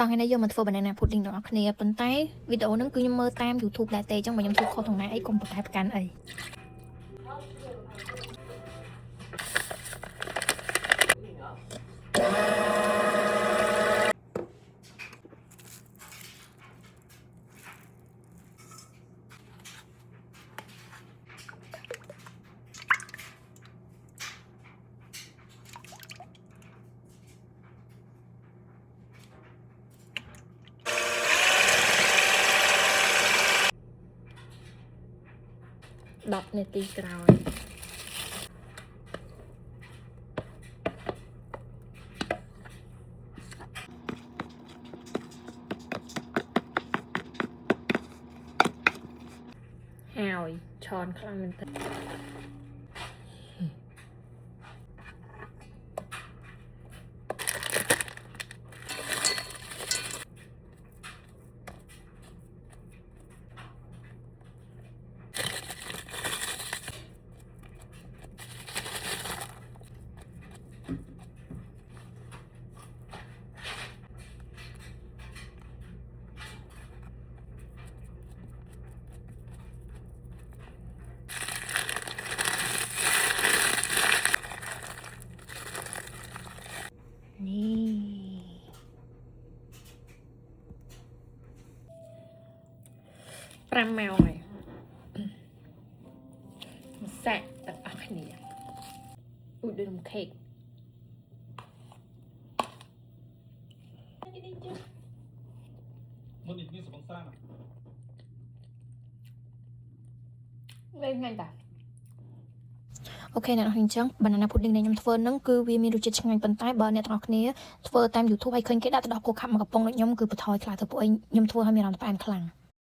តោះថ្ងៃនេះយកមកធ្វើ banana pudding ដល់អ្នកគ្នាប៉ុន្តែវីដេអូហ្នឹងគឺខ្ញុំមើលតាម YouTube ដែរទេអញ្ចឹងបើខ្ញុំធ្វើខុសត្រង់ណាអីកុំប្រកែប្រកាន់អី10 នាទីក្រោយហើយឆនខ្លាំងមែនទេ5 ម៉ោងហើយសាក់ទាំងអស់គ្នាឧយដូចនំខេកមុននេះមានសបងសានវិញហ្នឹងតាអូខេអ្នកនរអញ្ចឹង banana pudding ដែលខ្ញុំធ្វើហ្នឹងគឺវាមានរសជាតិឆ្ងាញ់ប៉ុន្តែបើអ្នកទាំងអស់គ្នាធ្វើតាម YouTube ហើយឃើញគេដាក់ទៅដល់គោខាប់មួយកំប៉ុងដូចខ្ញុំគឺបន្ថយខ្លះទៅពួកឯងខ្ញុំធ្វើឲ្យមានអារម្មណ៍ផ្អែមខ្លាំង